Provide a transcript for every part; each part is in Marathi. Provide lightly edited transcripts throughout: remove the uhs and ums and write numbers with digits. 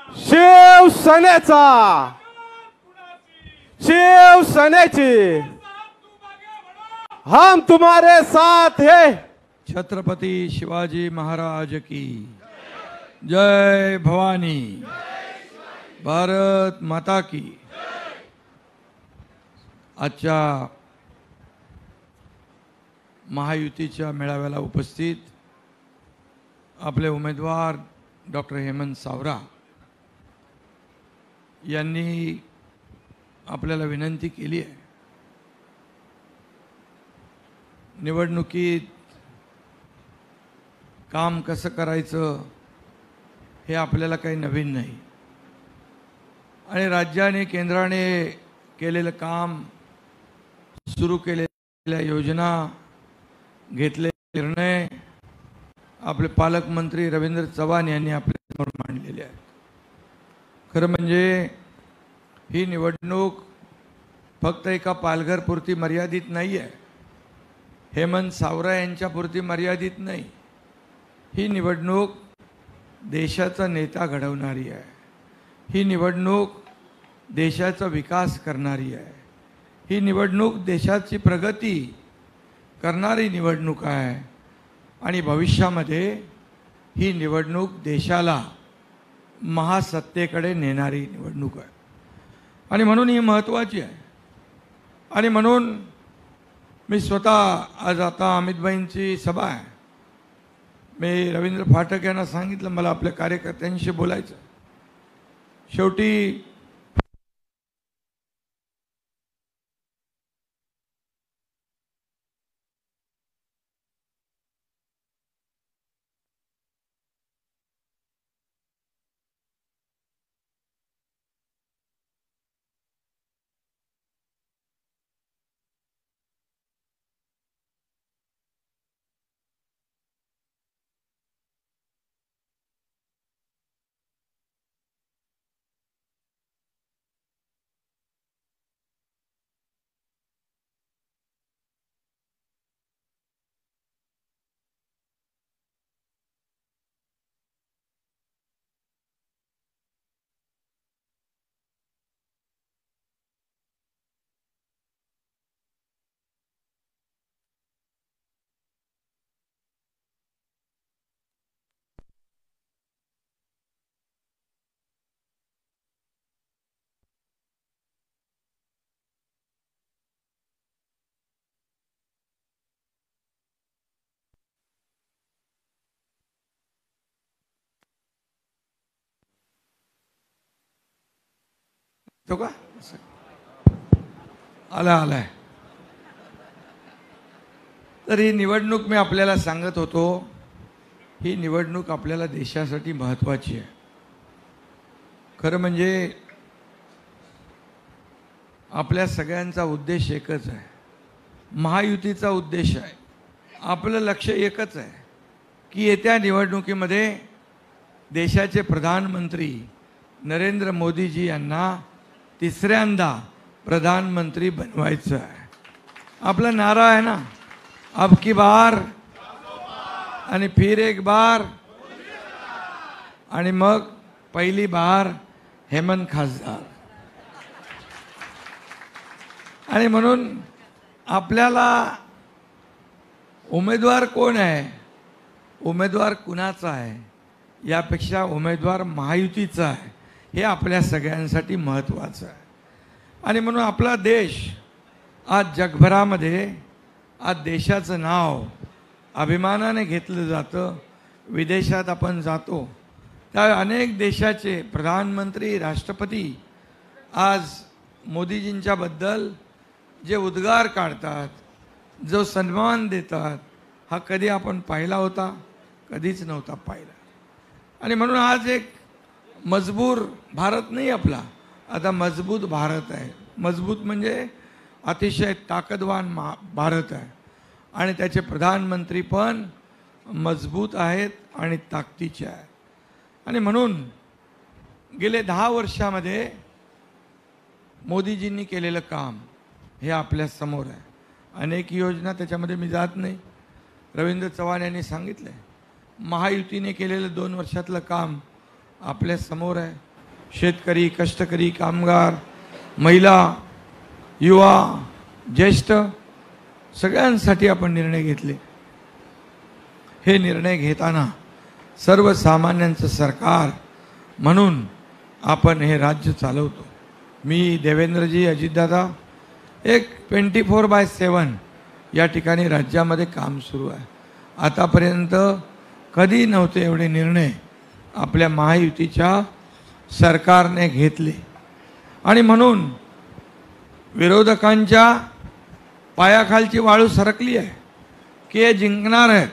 शिवसेनेचा शिवसेनेची हम तुम्हारे साथ है। छत्रपति शिवाजी महाराज की जय भवानी, भारत माता की। आजच्या महायुतीच्या मेळाव्याला उपस्थित आपले उमेदवार डॉक्टर हेमंत सावरा यांनी आपल्याला विनंती केली आहे, निवडणुकीत काम कसं करायचं हे आपल्याला काही नवीन नाही आणि राज्याने केंद्राने केलेलं काम, सुरू केलेल्या योजना, घेतलेले निर्णय आपले पालकमंत्री रवींद्र चव्हाण यांनी आपल्यासमोर मांडलेले आहेत। खरं म्हणजे ही निवडणूक फक्त एका पालघरपुरती मर्यादित नाही आहे, हेमंत सावरा यांच्यापुरती मर्यादित नाही। ही निवडणूक देशाचा नेता घडवणारी आहे, ही निवडणूक देशाचा विकास करणारी आहे, ही निवडणूक देशाची प्रगती करणारी निवडणूक आहे आणि भविष्यामध्ये ही निवडणूक देशाला महासत्तेकडे नेणारी निवडणूक आहे आणि म्हणून ही महत्त्वाची आहे। आणि म्हणून मी स्वतः आज आता अमितभाईंची सभा आहे, मी रवींद्र फाटक यांना सांगितलं मला आपल्या कार्यकर्त्यांशी बोलायचं। शेवटी तो का आलाय। तर ही निवडणूक मी आपल्याला सांगत होतो, ही निवडणूक आपल्याला देशासाठी महत्त्वाची आहे। खरं म्हणजे आपल्या सगळ्यांचा उद्देश एकच आहे, महायुतीचा उद्देश आहे, आपलं लक्ष एकच आहे की येत्या निवडणुकीमध्ये देशाचे प्रधानमंत्री नरेंद्र मोदीजी यांना तिसऱ्यांदा प्रधानमंत्री बनवायचं आहे। आपला नारा आहे ना, अब की बार आणि फिर एक बार आणि मग पहिली बार हेमंत खासदार। आणि म्हणून आपल्याला उमेदवार कोण आहे, उमेदवार कुणाचा आहे यापेक्षा उमेदवार महायुतीचा आहे हे आपल्या सगळ्यांसाठी महत्त्वाचं आहे। आणि म्हणून आपला देश आज जगभरामध्ये, आज देशाचं नाव अभिमानाने घेतलं जातं। विदेशात आपण जातो त्या अनेक देशाचे प्रधानमंत्री, राष्ट्रपती आज मोदीजींच्याबद्दल जे उद्गार काढतात, जो सन्मान देतात, हा कधी आपण पाहिला होता? कधीच नव्हता पाहिला। आणि म्हणून आज एक मजबूर भारत नाही आपला, आता मजबूत भारत आहे। मजबूत म्हणजे अतिशय ताकदवान भारत आहे आणि त्याचे प्रधानमंत्री पण मजबूत आहेत आणि ताकदीचे आहेत। आणि म्हणून गेले 10 वर्षामध्ये मोदीजींनी केलेलं काम हे आपल्या समोर आहे। अनेक योजना, त्याच्यामध्ये मी जात नाही, रवींद्र चव्हाण यांनी सांगितले, महायुतीने केलेलं 2 वर्षातलं काम आपल्या समोर आहे। शेतकरी, कष्टकरी, कामगार, महिला, युवा, ज्येष्ठ सगळ्यांसाठी आपण निर्णय घेतले. हे निर्णय घेताना सर्वसामान्यांचं सरकार म्हणून आपण हे राज्य चालवतो. मी, देवेंद्रजी, अजितदादा एक 24/7 या ठिकाणी राज्यामध्ये काम सुरू आहे. आतापर्यंत कधी नव्हते एवढे निर्णय आपल्या महायुतीच्या सरकारने घेतले. आणि म्हणून विरोधकांच्या पायाखालची वाळू सरकली आहे की हे जिंकणार आहे.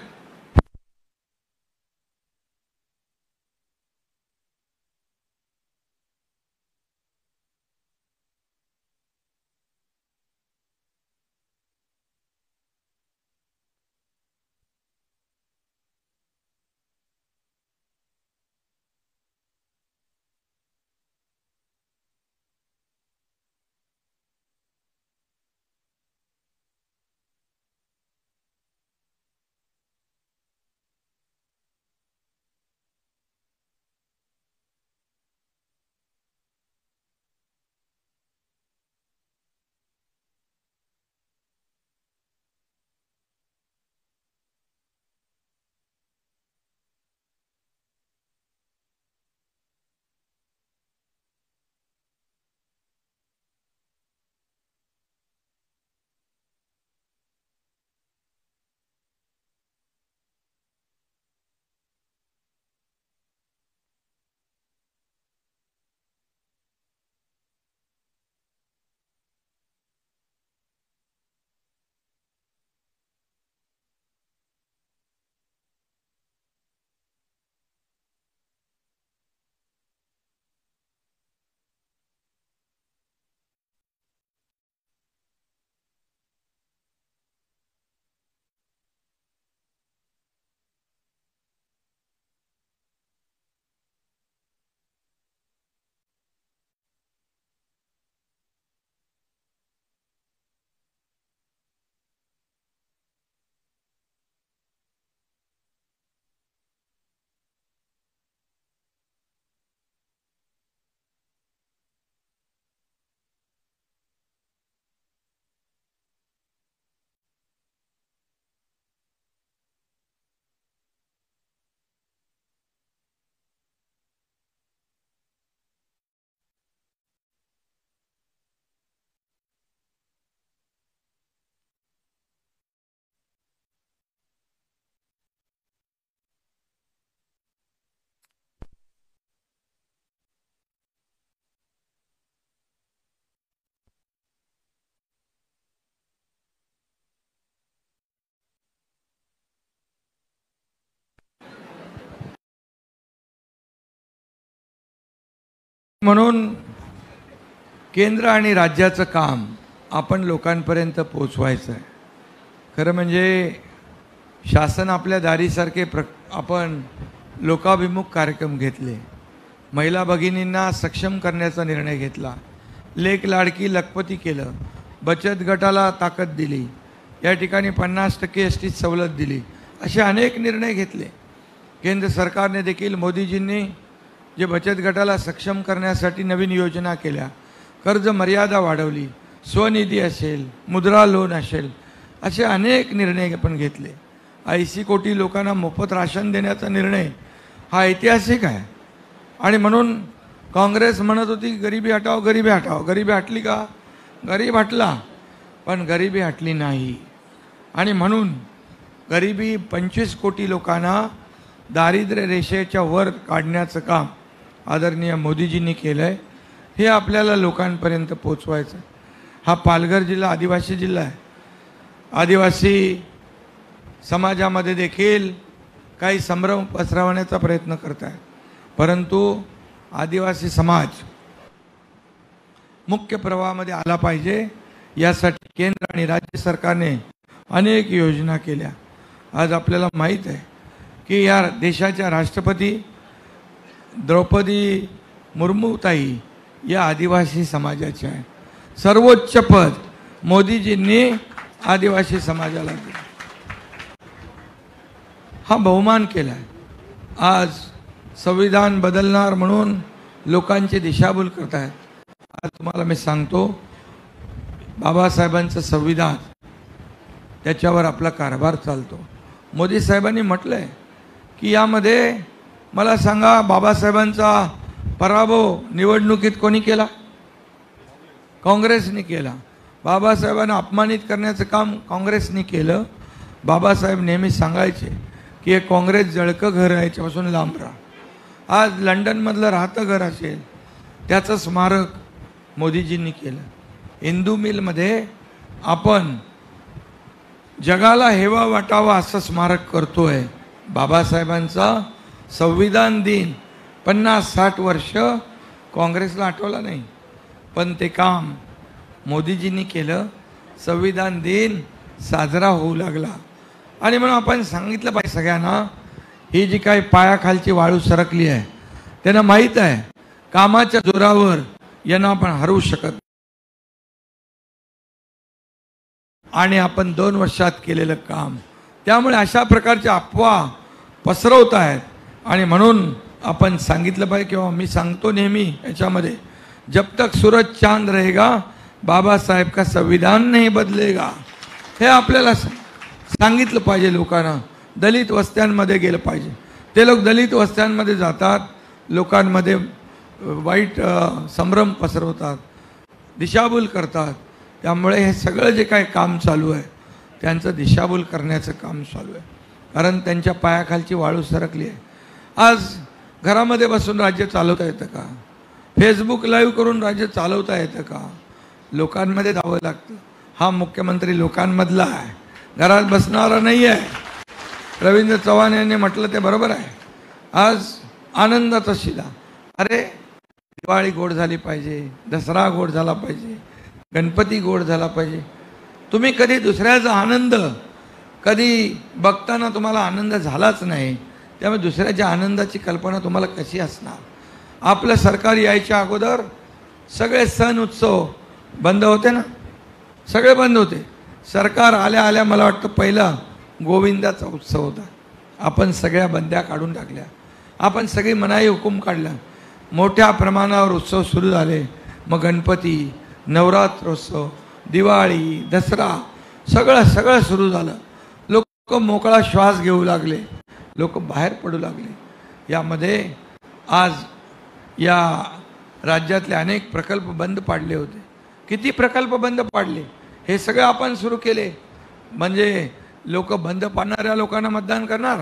म्हणून केंद्र आणि राज्याचं काम आपण लोकांपर्यंत पोचवायचं आहे. खरं म्हणजे शासन आपल्या दारीसारखे आपण लोकाभिमुख कार्यक्रम घेतले. महिला भगिनींना सक्षम करण्याचा निर्णय घेतला. लेक लाडकी लखपती केलं. बचत गटाला ताकद दिली. या ठिकाणी 50% एसटी सवलत दिली. असे अनेक निर्णय घेतले. केंद्र सरकारने देखील मोदीजींनी जे बचत गटाला सक्षम करण्यासाठी नवीन योजना केल्या. कर्ज मर्यादा वाढवली. स्वनिधी असेल, मुद्रा लोन असेल, असे अनेक निर्णय आपण घेतले. 80 कोटी लोकांना मोफत राशन देण्याचा निर्णय हा ऐतिहासिक आहे. आणि म्हणून काँग्रेस म्हणत होती गरिबी हटाओ, गरिबी हटाओ. गरिबी हटली का? गरीब हटला, पण गरिबी हटली नाही. आणि म्हणून गरिबी 25 कोटी लोकांना दारिद्र्य रेषेच्या वर काढण्याचं काम आदरणीय मोदीजींनी केलं आहे. हे आपल्याला लोकांपर्यंत पोचवायचं. हा पालघर जिल्हा आदिवासी जिल्हा आहे. आदिवासी समाजामध्ये देखील काही संभ्रम पसरवण्याचा प्रयत्न करत आहे. परंतु आदिवासी समाज मुख्य प्रवाहामध्ये आला पाहिजे यासाठी केंद्र आणि राज्य सरकारने अनेक योजना केल्या. आज आपल्याला माहीत आहे की या देशाच्या राष्ट्रपती द्रौपदी मुर्मूताई या आदिवासी समाजाचे आहे. सर्वोच्च पद मोदीजींनी आदिवासी समाजाला दिलं. हा बहुमान केला आहे. आज संविधान बदलणार म्हणून लोकांची दिशाभूल करतायत. आज तुम्हाला मी सांगतो, बाबासाहेबांचं संविधान, त्याच्यावर आपला कारभार चालतो. मोदी साहेबांनी म्हटलंय की यामध्ये मला सांगा, बाबासाहेबांचा पराभव निवडणुकीत कोणी केला? काँग्रेसने केला. बाबासाहेबांना अपमानित करण्याचं काम काँग्रेसने केलं. बाबासाहेब नेहमी सांगायचे की हे काँग्रेस जळकं घर आहे, याच्यापासून लांब राहा. आज लंडनमधलं राहतं घर असेल, त्याचं स्मारक मोदीजींनी केलं. हिंदू मिलमध्ये आपण जगाला हेवा वाटावा असं स्मारक करतोय. बाबासाहेबांचा संविधान दिन 50-60 वर्ष काँग्रेसला आठवला नाही, पण ते काम मोदीजींनी केलं. संविधान दिन साजरा होऊ लागला. आणि म्हणून आपण सांगितलं पाहिजे सगळ्यांना, ही जी काही पायाखालची वाळू सरकली आहे, त्यांना माहीत आहे कामाच्या जोरावर यांना आपण हरवू शकत. आणि आपण 2 वर्षात केलेलं काम, त्यामुळे अशा प्रकारच्या अफवा पसरवत आहेत. आणि म्हणून आपण सांगितलं पाहिजे, किंवा मी सांगतो नेहमी याच्यामध्ये, जब तक सूरज चांद रहेगा बाबा साहेब का संविधान नहीं बदलेगा. हे आपल्याला सांगितलं पाहिजे लोकांना. दलित वस्त्यांमध्ये गेलं पाहिजे. ते लोक दलित वस्त्यांमध्ये जातात, लोकांमध्ये वाईट संभ्रम पसरवतात, दिशाभूल करतात. त्यामुळे हे सगळं जे काही काम चालू आहे, त्यांचं दिशाभूल करण्याचं काम चालू आहे. कारण त्यांच्या पायाखालची वाळू सरकली आहे. आज घरामध्ये बसून राज्य चालवता येतं का? फेसबुक लाईव्ह करून राज्य चालवता येतं का? लोकांमध्ये जावं लागतं. हा मुख्यमंत्री लोकांमधला आहे, घरात बसणारा नाही आहे. रवींद्र चव्हाण यांनी म्हटलं ते बरोबर आहे. आज आनंदाचा शिला. अरे, दिवाळी गोड झाली पाहिजे, दसरा गोड झाला पाहिजे, गणपती गोड झाला पाहिजे. तुम्ही कधी दुसऱ्याचा आनंद कधी बघताना तुम्हाला आनंद झालाच नाही, त्यामुळे दुसऱ्याच्या आनंदाची कल्पना तुम्हाला कशी असणार? आपलं सरकार यायच्या अगोदर सगळे सण उत्सव बंद होते ना, सगळे बंद होते. सरकार आल्या आल्या मला वाटतं पहिला गोविंदाचा उत्सव होता. आपण सगळ्या बंद्या काढून टाकल्या, आपण सगळी मनाई हुकूम काढला. मोठ्या प्रमाणावर उत्सव सुरू झाले. मग गणपती, नवरात्रोत्सव, दिवाळी, दसरा, सगळं सुरू झालं. लोक मोकळा श्वास घेऊ लागले, लोक बाहेर पडू लागले. यामध्ये आज या राज्यातले अनेक प्रकल्प बंद पाडले होते. किती प्रकल्प बंद पाडले? हे सगळं आपण सुरू केले. म्हणजे लोक बंद पाडणाऱ्या लोकांना मतदान करणार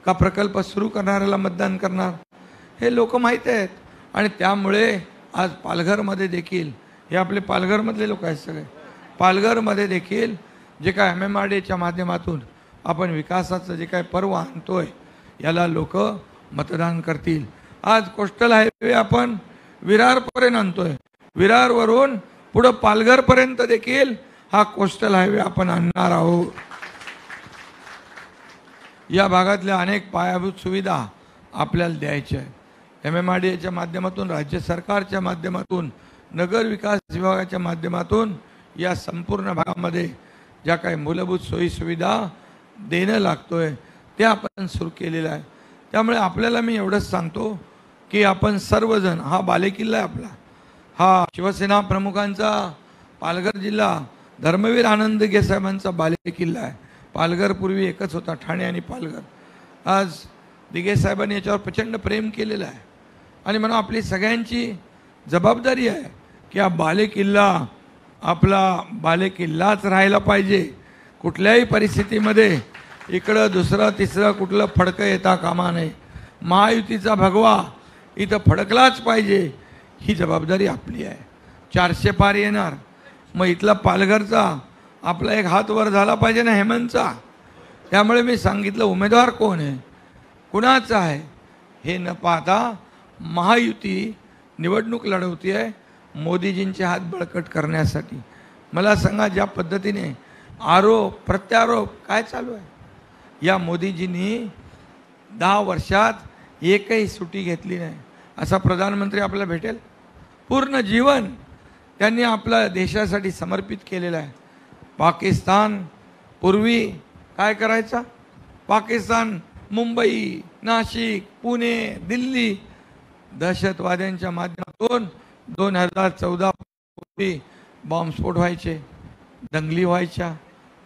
का प्रकल्प सुरू करणाऱ्याला मतदान करणार? हे लोक माहीत आहेत. आणि त्यामुळे आज पालघरमध्ये देखील, हे आपले पालघरमधले लोक आहेत सगळे, पालघरमध्ये देखील जे काय MMRDAच्या माध्यमातून आपण विकासाचं जे काय पर्व आणतोय, याला लोक मतदान करतील. आज कोस्टल हायवे आपण विरारपर्यंत आणतोय, विरारवरून पुढं पालघरपर्यंत देखील हा कोस्टल हायवे आपण आणणार आहोत. या भागातल्या अनेक पायाभूत सुविधा आपल्याला द्यायच्या आहेत. MMRDAच्या माध्यमातून, राज्य सरकारच्या माध्यमातून, नगर विकास विभागाच्या माध्यमातून या संपूर्ण भागामध्ये ज्या काही मूलभूत सोयी सुविधा देणं लागतोय ते आपण सुरू केलेलं आहे. त्यामुळे आपल्याला मी एवढंच सांगतो की आपण सर्वजण, हा बालेकिल्ला आहे आपला, हा शिवसेना प्रमुखांचा पालघर जिल्हा धर्मवीर आनंद दिघे साहेबांचा बालेकिल्ला आहे. पालघर पूर्वी एकच होता, ठाणे आणि पालघर. आज दिघे साहेबांनी याच्यावर प्रचंड प्रेम केलेलं आहे. आणि म्हणून आपली सगळ्यांची जबाबदारी आहे की हा बालेकिल्ला आपला बालेकिल्लाच राहायला पाहिजे. कुठल्याही परिस्थितीमध्ये इकडं दुसरं तिसरं कुठलं फडकं येता कामा नये. महायुतीचा भगवा इथं फडकलाच पाहिजे, ही जबाबदारी आपली आहे. 400 पार येणार, मग इथला पालघरचा आपला एक हात वर झाला पाहिजे ना हेमंतचा. त्यामुळे मी सांगितलं उमेदवार कोण आहे, कुणाचा आहे हे न पाहता महायुती निवडणूक लढवती आहे मोदीजींचे हात बळकट करण्यासाठी. मला सांगा, ज्या पद्धतीने आरोप प्रत्यारोप काय चालू आहे, या मोदीजींनी 10 वर्षात एकही सुट्टी घेतली नाही. असा प्रधानमंत्री आपल्याला भेटेल? पूर्ण जीवन त्यांनी आपल्या देशासाठी समर्पित केलेलं आहे. पाकिस्तान पूर्वी काय करायचा? पाकिस्तान मुंबई, नाशिक, पुणे, दिल्ली दहशतवाद्यांच्या माध्यमातून 2014 पूर्वी बॉम्बस्फोट व्हायचे, दंगली व्हायच्या,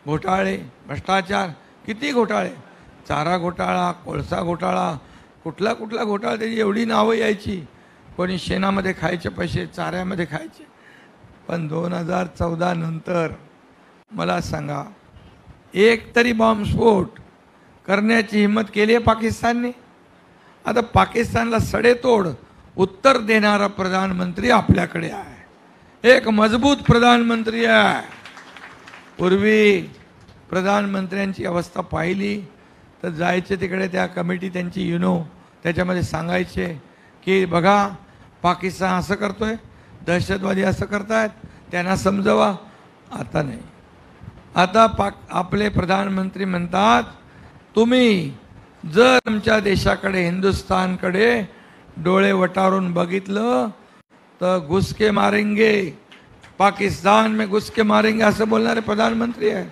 घोटाळे, भ्रष्टाचार, किती घोटाळे, चारा घोटाळा, कोळसा घोटाळा, कुठला कुठला घोटाळा, त्याची एवढी नावं यायची. कोणी शेणामध्ये खायचे पैसे, चाऱ्यामध्ये खायचे. पण 2014 नंतर मला सांगा, एक तरी बॉम्बस्फोट करण्याची हिंमत केली आहे पाकिस्तानने? आता पाकिस्तानला सडेतोड उत्तर देणारा प्रधानमंत्री आपल्याकडे आहे, एक मजबूत प्रधानमंत्री आहे. पूर्वी प्रधानमंत्र्यांची अवस्था पाहिली तर जायचे तिकडे, त्या कमिटी त्यांची त्याच्यामध्ये सांगायचे की बघा पाकिस्तान असं करतोय, दहशतवादी असं करतायत, त्यांना समजवा. आता नाही. आता आपले प्रधानमंत्री म्हणतात, तुम्ही जर आमच्या देशाकडे, हिंदुस्थानकडे डोळे वटारून बघितलं तर घुसके मारेंगे, पाकिस्तान में घुसके मारेंगे असं बोलणारे प्रधानमंत्री आहे.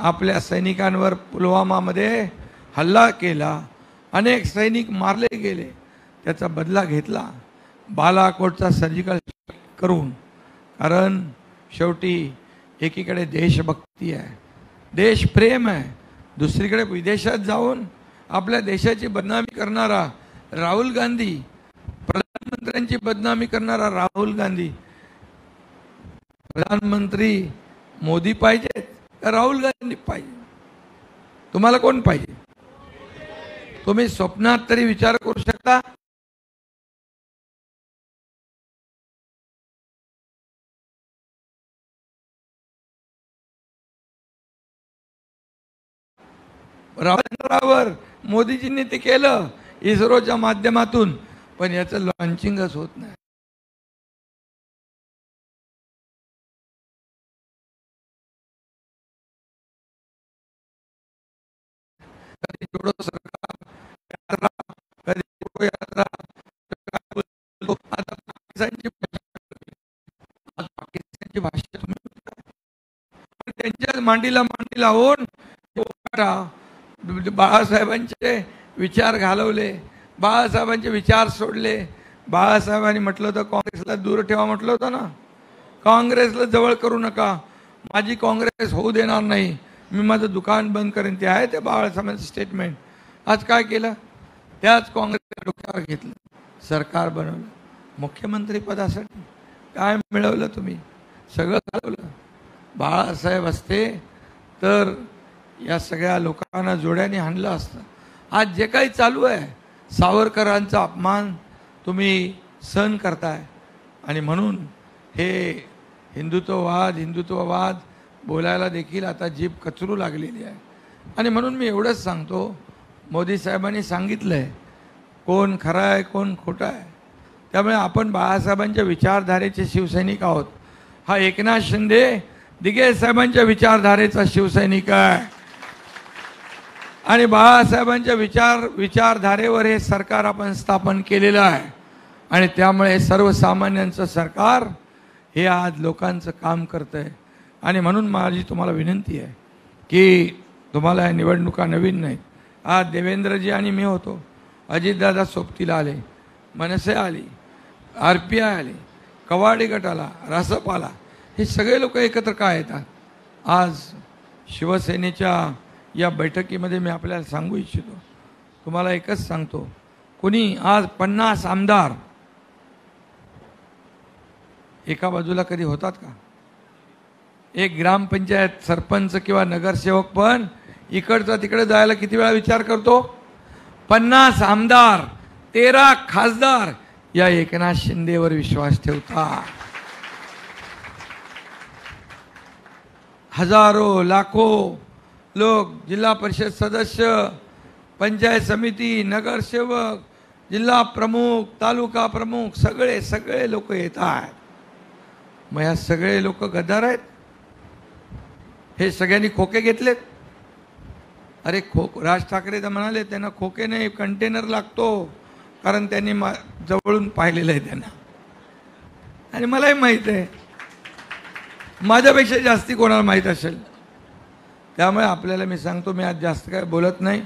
आपल्या सैनिकांवर पुलवामामध्ये हल्ला केला, अनेक सैनिक मारले गेले, त्याचा बदला घेतला बालाकोटचा सर्जिकल करून. कारण शेवटी एकीकडे देशभक्ती आहे, देशप्रेम आहे, दुसरीकडे विदेशात जाऊन आपल्या देशाची बदनामी करणारा राहुल गांधी, प्रधानमंत्र्यांची बदनामी करणारा राहुल गांधी. प्रधानमंत्री मोदी पाहिजे का राहुल गांधी पाहिजे? तुम्हाला कोण पाहिजे? तुम्ही स्वप्नात तरी विचार करू शकता? रावणावर मोदीजींनी ते केलं इस्रोच्या माध्यमातून, पण याचं लॉन्चिंगच होत नाही. कधी जोडो सरकार यात्रा, कधी जोडो यात्रा, आता पाकिस्तानची भाषा तुम्ही त्यांच्या मांडीला मांडी लावून बाळासाहेबांचे विचार घालवले, बाळासाहेबांचे विचार सोडले. बाळासाहेबांनी म्हटलं होतं काँग्रेसला दूर ठेवा, म्हटलं होतं ना, काँग्रेसला जवळ करू नका, माझी काँग्रेस होऊ देणार नाही, मी माझं दुकान बंद करेन. ते आहे ते बाळासाहेबांचं स्टेटमेंट. आज काय केलं? त्याच काँग्रेसला डोक्यावर घेतलं, सरकार बनवलं. मुख्यमंत्री पदासाठी काय मिळवलं तुम्ही? सगळं घालवलं. बाळासाहेब असते तर या सगळ्या लोकांना जोड्याने हाणलं असतं. आज जे काही चालू आहे, सावरकरांचा अपमान तुम्ही सहन करताय, आणि म्हणून हे हिंदुत्ववाद बोलायला देखील आता जीभ कचरू लागलेली आहे. आणि म्हणून मी एवढंच सांगतो, मोदी साहेबांनी सांगितलं आहे कोण खरा आहे कोण खोटा आहे. त्यामुळे आपण बाळासाहेबांच्या विचारधारेचे शिवसैनिक आहोत. हा एकनाथ शिंदे दिघे साहेबांच्या विचारधारेचा शिवसैनिक आहे, आणि बाळासाहेबांच्या विचारधारेवर हे सरकार आपण स्थापन केलेलं आहे. आणि त्यामुळे सर्वसामान्यांचं सरकार हे आज लोकांचं काम करतं आहे. आणि म्हणून माझी तुम्हाला विनंती आहे की तुम्हाला या निवडणुका नवीन नाहीत. आज देवेंद्रजी आणि मी होतो, अजितदादा सोबतीला आले, मनसे आली, RPI आले, कवाडी गट आला, रासप आला, हे सगळे लोक एकत्र का येतात? आज शिवसेनेच्या या बैठकीमध्ये मी आपल्याला सांगू इच्छितो, तुम्हाला एकच सांगतो, कोणी आज 50 आमदार एका बाजूला कधी होतात का? एक ग्रामपंचायत सरपंच किंवा नगरसेवक पण इकडचा तिकडे जायला किती वेळा विचार करतो? 50 आमदार, 13 खासदार या एकनाथ शिंदेवर विश्वास ठेवतात. हजारो लाखो लोक, जिल्हा परिषद सदस्य, पंचायत समिती, नगरसेवक, जिल्हा प्रमुख, तालुका प्रमुख, सगळे लोक येतात. मग या सगळे लोक गद्दार आहेत? हे सगळ्यांनी खोके घेतलेत? अरे राज ठाकरे तर म्हणाले त्यांना खोके नाही कंटेनर लागतो, कारण त्यांनी जवळून पाहिलेलं आहे त्यांना. आणि मलाही माहीत आहे, माझ्यापेक्षा जास्ती कोणाला माहीत असेल. त्यामुळे आपल्याला मी सांगतो, मी आज जास्त काय बोलत नाही,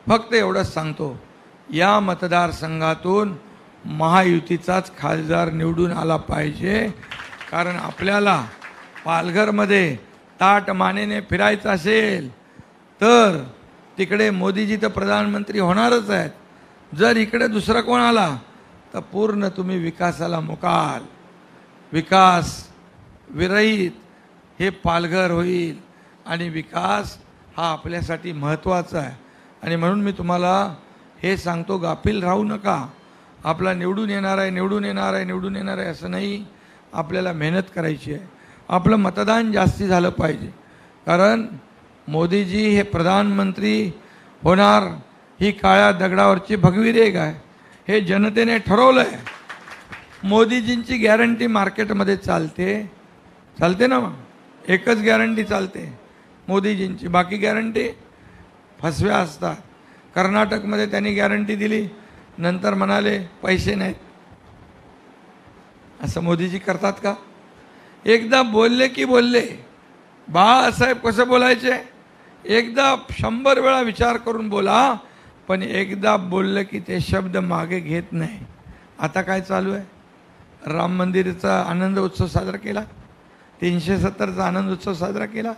फक्त एवढंच सांगतो, या मतदारसंघातून महायुतीचाच खासदार निवडून आला पाहिजे. कारण आपल्याला पालघरमध्ये ताट मानेने फिरायचं असेल तर तिकडे मोदीजी तर प्रधानमंत्री होणारच आहेत. जर इकडे दुसरा कोण आला तर पूर्ण तुम्ही विकासाला मुकाल. विकास विरहित हे पालघर होईल आणि विकास हा आपल्यासाठी महत्त्वाचा आहे. आणि म्हणून मी तुम्हाला हे सांगतो, गाफील राहू नका. आपला निवडून येणार आहे, निवडून येणार आहे, निवडून येणार आहे असं नाही. आपल्याला मेहनत करायची आहे. आपलं मतदान जास्ती झालं पाहिजे. कारण मोदीजी हे प्रधानमंत्री होणार ही काळ्या दगडावरची भगवी रेघ आहे. हे जनतेने ठरवलं आहे. मोदीजींची गॅरंटी मार्केटमध्ये चालते ना. मग एकच गॅरंटी चालते मोदीजींची, बाकी गॅरंटी फसव्या असतात. कर्नाटकमध्ये त्यांनी गॅरंटी दिली, नंतर म्हणाले पैसे नाहीत. असं मोदीजी करतात का? एकदा बोलले की बोलले. बाळासाहेब कसं बोलायचे? एकदा 100 वेळा विचार करून बोला, पण एकदा बोललं की ते शब्द मागे घेत नाही. आता काय चालू आहे? राम मंदिराचा आनंद उत्सव साजरा केला, 370चा आनंद उत्सव साजरा केला.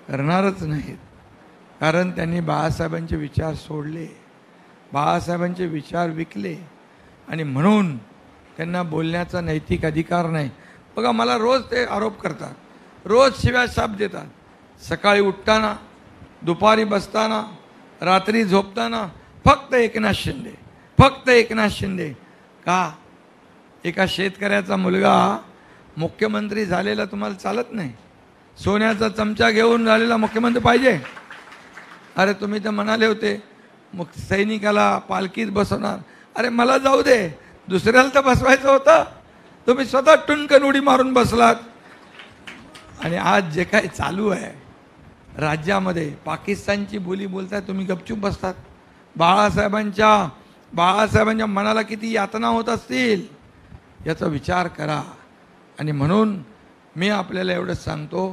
करणारच नाहीत. कारण त्यांनी बाळासाहेबांचे विचार सोडले, बाळासाहेबांचे विचार विकले आणि म्हणून त्यांना बोलण्याचा नैतिक अधिकार नाही. बघा, मला रोज ते आरोप करतात, रोज शिव्या शाप देतात. सकाळी उठताना, दुपारी बसताना, रात्री झोपताना फक्त एकनाथ शिंदे, फक्त एकनाथ शिंदे. का? एका शेतकऱ्याचा मुलगा मुख्यमंत्री झालेला तुम्हाला चालत नाही? सोन्याचा चमचा घेऊन झालेला मुख्यमंत्री पाहिजे? अरे तुम्ही तर म्हणाले होते मग सैनिकाला पालखीत बसवणार. अरे मला जाऊ दे, दुसऱ्याला तर बसवायचं होतं. तुम्ही स्वतः टुनकन उडी मारून बसलात. आणि आज जे काही चालू आहे राज्यामध्ये, पाकिस्तानची बोली बोलताय, तुम्ही गपचूप बसतात. बाळासाहेबांच्या मनाला किती यातना होत असतील याचा विचार करा. आणि म्हणून मी आपल्याला एवढंच सांगतो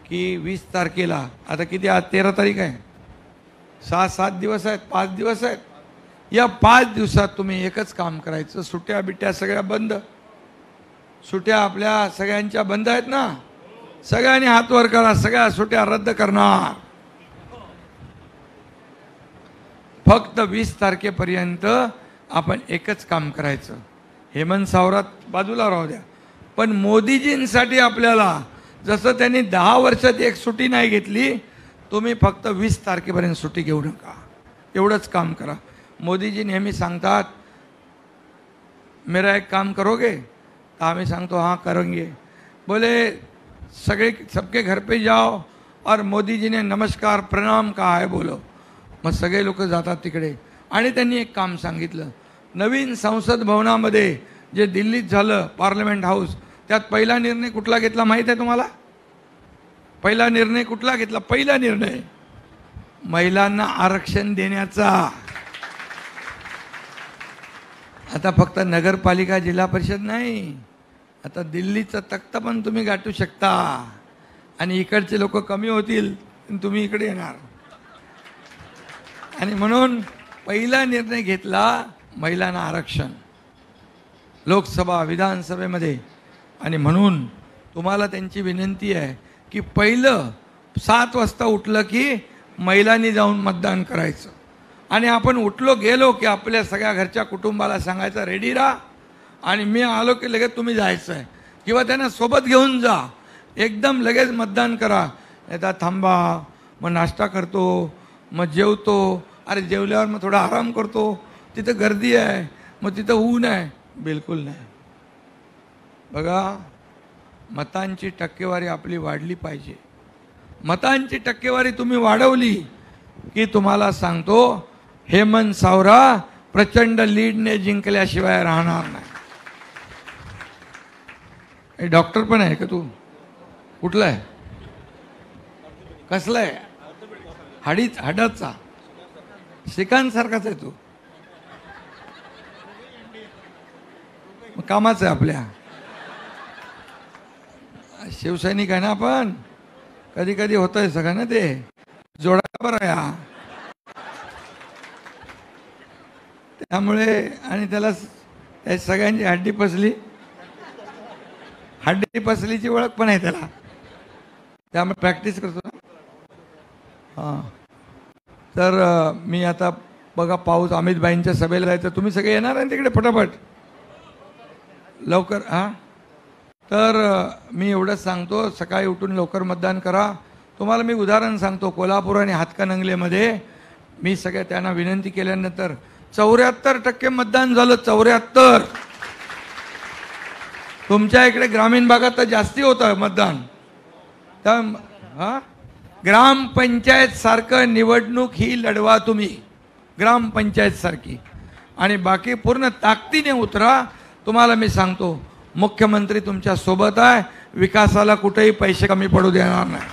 की 20 तारखेला, आता किती, आज 13 तारीख आहे, 6-7 दिवस आहेत, 5 दिवस आहेत. या 5 दिवसात तुम्ही एकच काम करायचं. सुट्ट्या बिट्ट्या सगळ्या बंद. सुट्ट्या आपल्या सगळ्यांच्या बंद आहेत ना? सगळ्यांनी हात वर करा. सगळ्या सुट्ट्या रद्द करणार. फक्त 20 तारखेपर्यंत आपण एकच काम करायचं. हेमंत सावरात बाजूला राहू द्या, पण मोदीजींसाठी आपल्याला, जसं त्यांनी 10 वर्षात एक सुट्टी नाही घेतली, तुम्ही फक्त 20 तारखेपर्यंत सुट्टी घेऊ नका. एवढंच काम करा. मोदीजी नेहमी सांगतात, मेरा एक काम करोगे? तर आम्ही सांगतो हाँ करेंगे. बोले सबके घर पे जाओ और मोदी जी ने नमस्कार प्रणाम कहा है बोलो. मग सगळे लोक जातात तिकडे. आणि त्यांनी एक काम सांगितलं, नवीन संसद भवनामध्ये जे दिल्लीत झालं, पार्लमेंट हाऊस, त्यात पहिला निर्णय कुठला घेतला माहीत आहे तुम्हाला? पहिला निर्णय कुठला घेतला? पहिला निर्णय महिलांना आरक्षण देण्याचा. आता फक्त नगरपालिका, जिल्हा परिषद नाही, आता दिल्लीचं तख्त पण तुम्ही गाठू शकता. आणि इकडचे लोक कमी होतील, तुम्ही इकडे येणार. आणि म्हणून पहिला निर्णय घेतला महिलांना आरक्षण लोकसभा, विधानसभेमध्ये. आणि म्हणून तुम्हाला त्यांची विनंती आहे की पहिलं 7 वाजता उठलं की महिलांनी जाऊन मतदान करायचं. आणि आपण उठलो गेलो की आपल्या सगळ्या घरच्या कुटुंबाला सांगायचं रेडी राहा, आणि मी आलो की लगेच तुम्ही जायचं आहे. किंवा त्यांना सोबत घेऊन जा, एकदम लगेच मतदान करा. एकदा थांबा, मग नाश्ता करतो, मग जेवतो. अरे जेवल्यावर मग थोडा आराम करतो, तिथं गर्दी आहे, मग तिथं ऊन आहे. बिलकुल नाही. बघा, मतांची टक्केवारी आपली वाढली पाहिजे. मतांची टक्केवारी तुम्ही वाढवली की तुम्हाला सांगतो, हेमंत सावरा प्रचंड लीडने जिंकल्याशिवाय राहणार नाही. डॉक्टर पण आहे का तू? कुठला आहे? कसला आहे? हाडाचा श्रीकांत सारखाच आहे तू. कामाचं आहे आपल्या. शिवसैनिक आहे ना आपण. कधी कधी होत आहे सगळं ना, ते जोडा बरं या. त्यामुळे आणि त्याला त्या सगळ्यांची हड्डी पसलीची ओळख पण आहे त्याला, त्यामुळे प्रॅक्टिस करतो ना. हां, तर मी आता बघा पाऊस अमितभाईंच्या सभेला जायचं, तुम्ही सगळे येणार आहे तिकडे फटाफट लवकर. हां, तर मी एवढंच सांगतो, सकाळी उठून लवकर मतदान करा. तुम्हाला मी उदाहरण सांगतो, कोल्हापूर आणि हातकणंगलेमध्ये मी सगळ्या त्यांना विनंती केल्यानंतर 74% मतदान झालं. 74. तुमच्या इकडे ग्रामीण भागात तर जास्ती होतं मतदान. तर हां, ग्रामपंचायत सारखं निवडणूक ही लढवा तुम्ही, ग्रामपंचायत सारखी, आणि बाकी पूर्ण ताकदीने उतरा. तुम्हाला मी सांगतो, मुख्यमंत्री तुमच्या सोबत आहे. विकासाला कुठेही पैसे कमी पडू देणार नाही.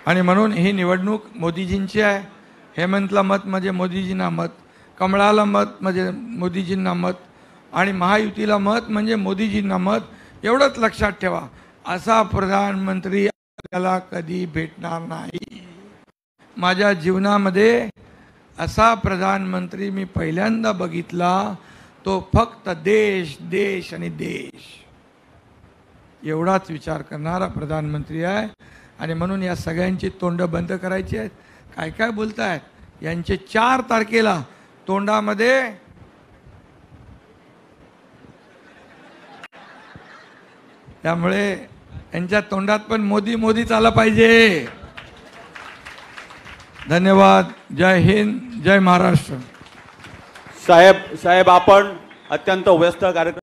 आणि म्हणून ही निवडणूक मोदीजींची आहे. हेमंतला मत म्हणजे मोदीजींना मत, कमळाला मत म्हणजे मोदीजींना मत, आणि महायुतीला मत म्हणजे मोदीजींना मत. एवढंच लक्षात ठेवा, असा प्रधानमंत्री आपल्याला कधी भेटणार नाही. माझ्या जीवनामध्ये असा प्रधानमंत्री मी पहिल्यांदा बघितला, तो फक्त देश देश आणि देश एवढाच विचार करणारा प्रधानमंत्री आहे. आणि म्हणून या सगळ्यांची तोंड बंद करायची आहेत. काय काय बोलतायत, यांचे 4 तारखेला तोंडामध्ये त्यामुळे यांच्या तोंडात पण मोदी मोदीच आला पाहिजे. धन्यवाद. जय हिंद, जय महाराष्ट्र. साहेब आपण अत्यंत व्यस्त कार्यक्रम